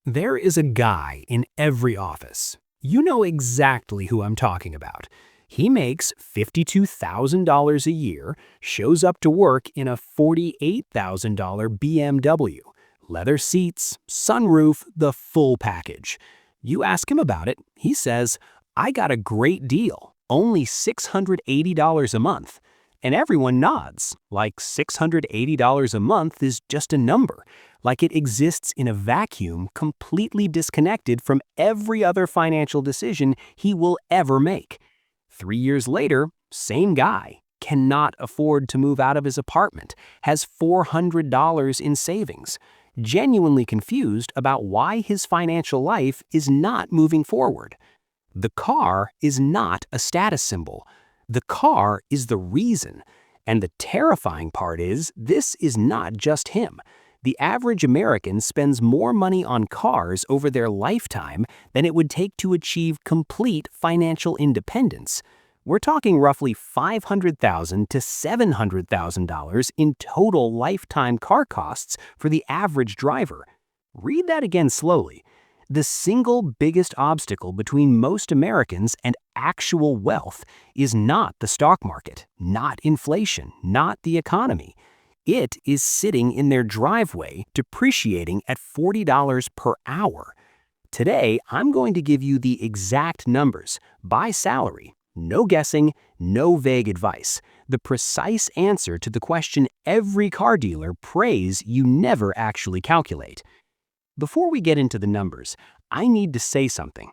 There is a guy in every office. You know exactly who I'm talking about. He makes $52,000 a year, shows up to work in a $48,000 BMW, leather seats, sunroof, the full package. You ask him about it, he says, I got a great deal, only $680 a month. And everyone nods, like $680 a month is just a number, like it exists in a vacuum completely disconnected from every other financial decision he will ever make. 3 years later, same guy, cannot afford to move out of his apartment, has $400 in savings, genuinely confused about why his financial life is not moving forward. The car is not a status symbol. The car is the reason. And the terrifying part is, this is not just him. The average American spends more money on cars over their lifetime than it would take to achieve complete financial independence. We're talking roughly $500,000 to $700,000 in total lifetime car costs for the average driver. Read that again slowly. The single biggest obstacle between most Americans and actual wealth is not the stock market, not inflation, not the economy. It is sitting in their driveway, depreciating at $40 per hour. Today, I'm going to give you the exact numbers, by salary, no guessing, no vague advice, the precise answer to the question every car dealer prays you never actually calculate. Before we get into the numbers, I need to say something.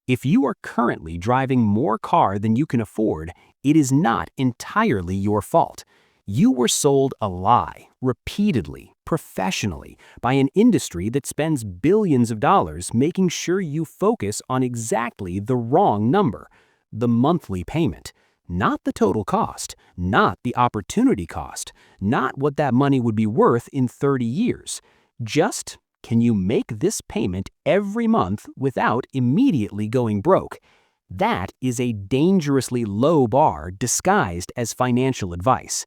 If you are currently driving more car than you can afford, it is not entirely your fault. You were sold a lie, repeatedly, professionally, by an industry that spends billions of dollars making sure you focus on exactly the wrong number, the monthly payment. Not the total cost, not the opportunity cost, not what that money would be worth in 30 years. Just, can you make this payment every month without immediately going broke? That is a dangerously low bar disguised as financial advice.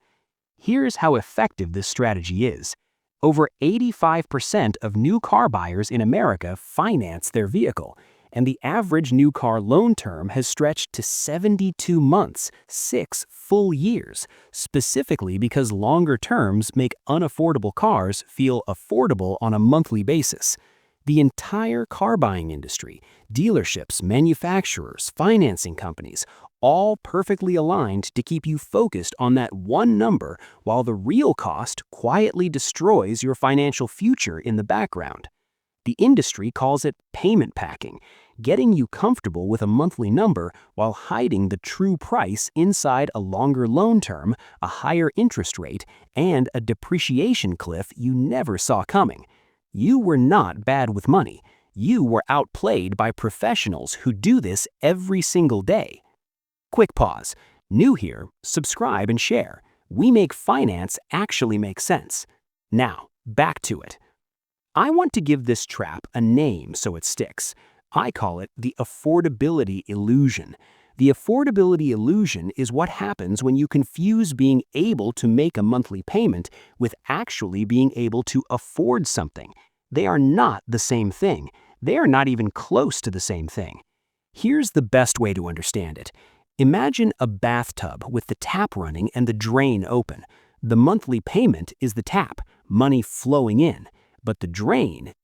Here's how effective this strategy is. Over 85% of new car buyers in America finance their vehicle, and the average new car loan term has stretched to 72 months, 6 full years, specifically because longer terms make unaffordable cars feel affordable on a monthly basis. The entire car buying industry, dealerships, manufacturers, financing companies, all perfectly aligned to keep you focused on that one number while the real cost quietly destroys your financial future in the background. The industry calls it payment packing, getting you comfortable with a monthly number while hiding the true price inside a longer loan term, a higher interest rate, and a depreciation cliff you never saw coming. You were not bad with money. You were outplayed by professionals who do this every single day. Quick pause. New here, subscribe and share. We make finance actually make sense. Now, back to it. I want to give this trap a name so it sticks. I call it the affordability illusion. The affordability illusion is what happens when you confuse being able to make a monthly payment with actually being able to afford something. They are not the same thing. They are not even close to the same thing. Here's the best way to understand it. Imagine a bathtub with the tap running and the drain open. The monthly payment is the tap, money flowing in. But the drain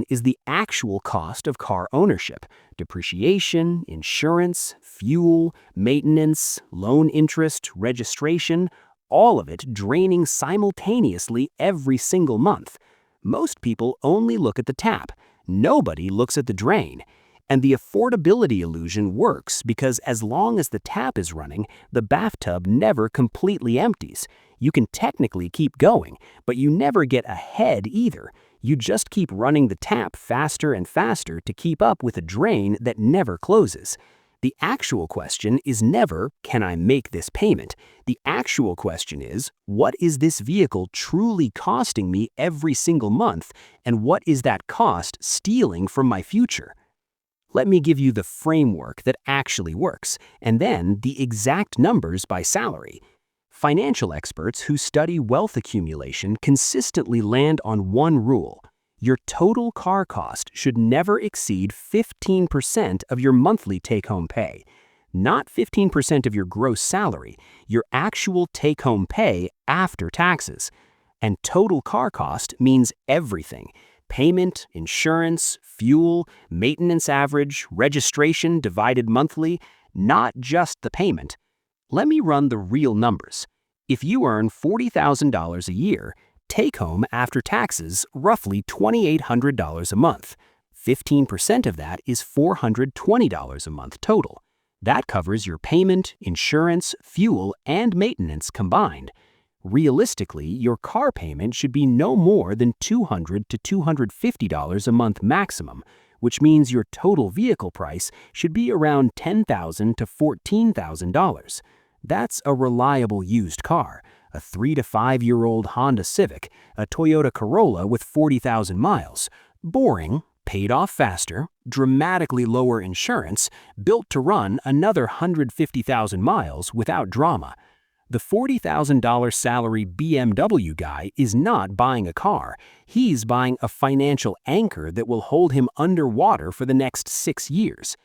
is the actual cost of car ownership, depreciation, insurance, fuel, maintenance, loan interest, registration, all of it draining simultaneously every single month. Most people only look at the tap. Nobody looks at the drain. And the affordability illusion works because as long as the tap is running, the bathtub never completely empties. You can technically keep going, but you never get ahead either. You just keep running the tap faster and faster to keep up with a drain that never closes. The actual question is never, can I make this payment? The actual question is, what is this vehicle truly costing me every single month, and what is that cost stealing from my future? Let me give you the framework that actually works, and then the exact numbers by salary. Financial experts who study wealth accumulation consistently land on one rule. Your total car cost should never exceed 15% of your monthly take-home pay. Not 15% of your gross salary, your actual take-home pay after taxes. And total car cost means everything: payment, insurance, fuel, maintenance average, registration divided monthly, not just the payment. Let me run the real numbers. If you earn $40,000 a year, take home after taxes roughly $2,800 a month. 15% of that is $420 a month total. That covers your payment, insurance, fuel, and maintenance combined. Realistically, your car payment should be no more than $200 to $250 a month maximum, which means your total vehicle price should be around $10,000 to $14,000. That's a reliable used car, a 3 to 5-year-old Honda Civic, a Toyota Corolla with 40,000 miles. Boring, paid off faster, dramatically lower insurance, built to run another 150,000 miles without drama. The $40,000 salary BMW guy is not buying a car. He's buying a financial anchor that will hold him underwater for the next 6 years.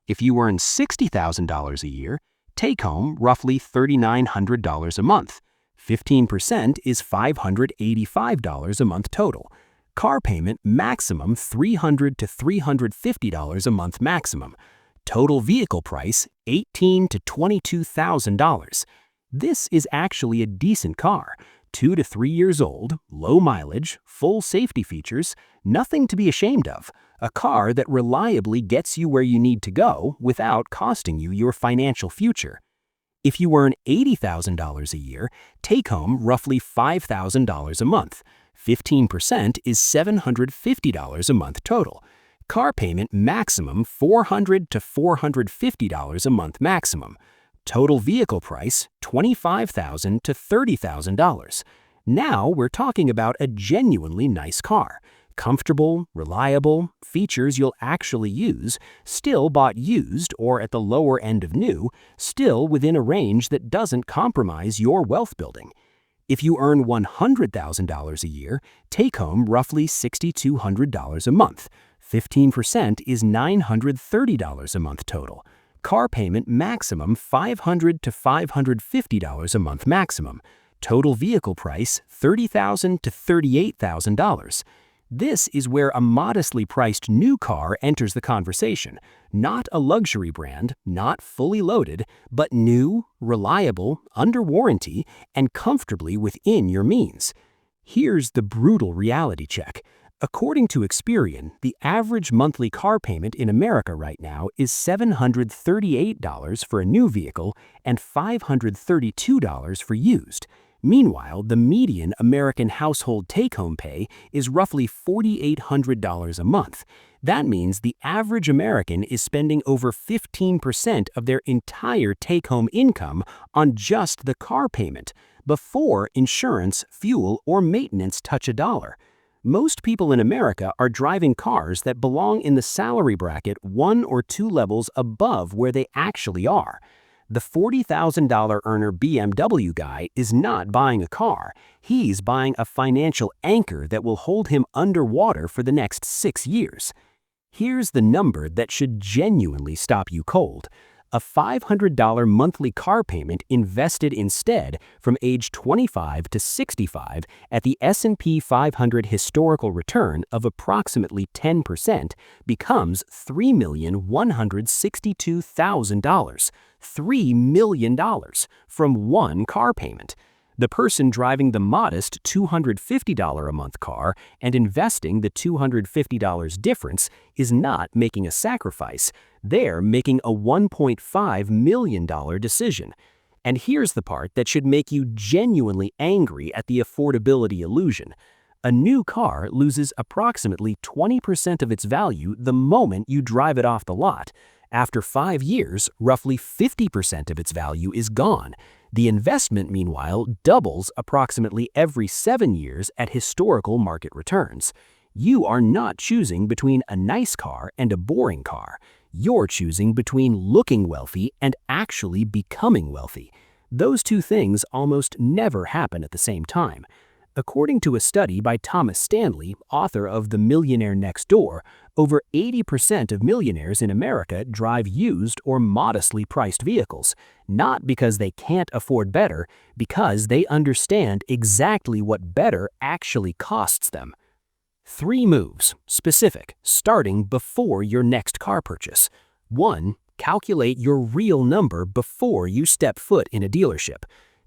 If you earn $60,000 a year, take home roughly $3,900 a month. 15% is $585 a month total. Car payment maximum $300 to $350 a month maximum. Total vehicle price $18,000 to $22,000. This is actually a decent car, 2 to 3 years old, low mileage, full safety features, nothing to be ashamed of. A car that reliably gets you where you need to go without costing you your financial future. If you earn $80,000 a year, take home roughly $5,000 a month. 15% is $750 a month total. Car payment maximum $400 to $450 a month maximum. Total vehicle price $25,000 to $30,000. Now we're talking about a genuinely nice car. Comfortable, reliable, features you'll actually use, still bought used or at the lower end of new, still within a range that doesn't compromise your wealth building. If you earn $100,000 a year, take home roughly $6,200 a month. 15% is $930 a month total. Car payment maximum $500 to $550 a month maximum. Total vehicle price $30,000 to $38,000. This is where a modestly priced new car enters the conversation. Not a luxury brand, not fully loaded, but new, reliable, under warranty, and comfortably within your means. Here's the brutal reality check. According to Experian, the average monthly car payment in America right now is $738 for a new vehicle and $532 for used. Meanwhile, the median American household take-home pay is roughly $4,800 a month. That means the average American is spending over 15% of their entire take-home income on just the car payment, before insurance, fuel, or maintenance touch a dollar. Most people in America are driving cars that belong in the salary bracket 1 or 2 levels above where they actually are. The $40,000 earner BMW guy is not buying a car. He's buying a financial anchor that will hold him underwater for the next 6 years. Here's the number that should genuinely stop you cold. A $500 monthly car payment invested instead from age 25 to 65 at the S&P 500 historical return of approximately 10% becomes $3,162,000. $3 million from one car payment. The person driving the modest $250 a month car and investing the $250 difference is not making a sacrifice. They're making a $1.5 million decision. And here's the part that should make you genuinely angry at the affordability illusion. A new car loses approximately 20% of its value the moment you drive it off the lot. After 5 years, roughly 50% of its value is gone. The investment, meanwhile, doubles approximately every 7 years at historical market returns. You are not choosing between a nice car and a boring car. You're choosing between looking wealthy and actually becoming wealthy. Those two things almost never happen at the same time. According to a study by Thomas Stanley, author of The Millionaire Next Door, over 80% of millionaires in America drive used or modestly priced vehicles, not because they can't afford better, because they understand exactly what better actually costs them. 3 moves, specific, starting before your next car purchase. 1. Calculate your real number before you step foot in a dealership.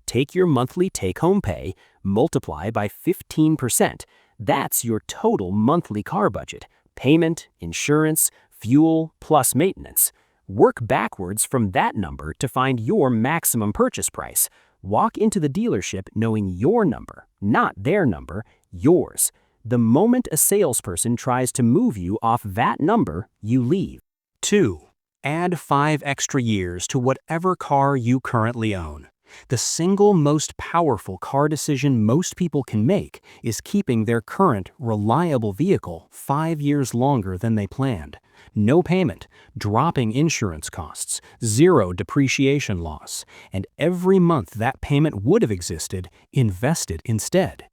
Take your monthly take-home pay, multiply by 15%. That's your total monthly car budget. Payment, insurance, fuel, plus maintenance. Work backwards from that number to find your maximum purchase price. Walk into the dealership knowing your number, not their number, yours. The moment a salesperson tries to move you off that number, you leave. 2. Add 5 extra years to whatever car you currently own. The single most powerful car decision most people can make is keeping their current, reliable vehicle 5 years longer than they planned. No payment, dropping insurance costs, 0 depreciation loss, and every month that payment would have existed, invested instead.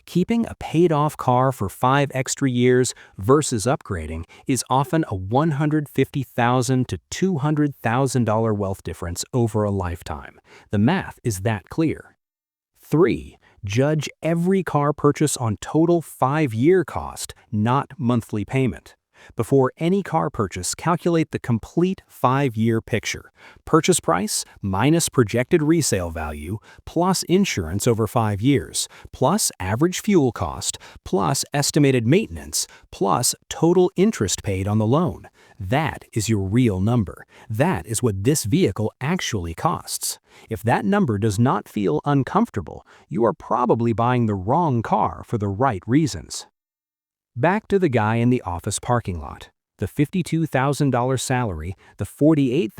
Keeping a paid-off car for 5 extra years versus upgrading is often a $150,000 to $200,000 wealth difference over a lifetime. The math is that clear. 3. Judge every car purchase on total 5-year cost, not monthly payment. Before any car purchase, calculate the complete 5-year picture. Purchase price minus projected resale value, plus insurance over 5 years, plus average fuel cost, plus estimated maintenance, plus total interest paid on the loan. That is your real number. That is what this vehicle actually costs. If that number does not feel uncomfortable, you are probably buying the wrong car for the right reasons. Back to the guy in the office parking lot. The $52,000 salary, the $48,000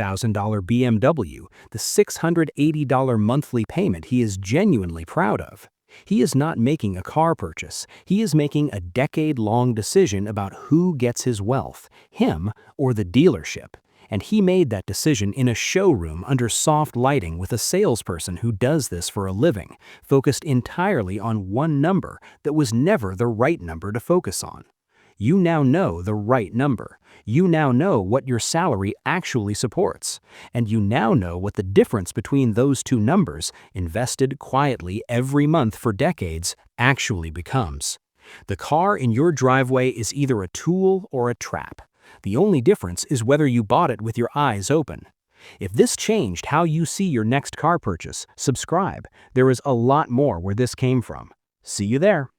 BMW, the $680 monthly payment he is genuinely proud of. He is not making a car purchase. He is making a decade-long decision about who gets his wealth, him or the dealership. And he made that decision in a showroom under soft lighting with a salesperson who does this for a living, focused entirely on one number that was never the right number to focus on. You now know the right number. You now know what your salary actually supports. And you now know what the difference between those two numbers, invested quietly every month for decades, actually becomes. The car in your driveway is either a tool or a trap. The only difference is whether you bought it with your eyes open. If this changed how you see your next car purchase, subscribe. There is a lot more where this came from. See you there.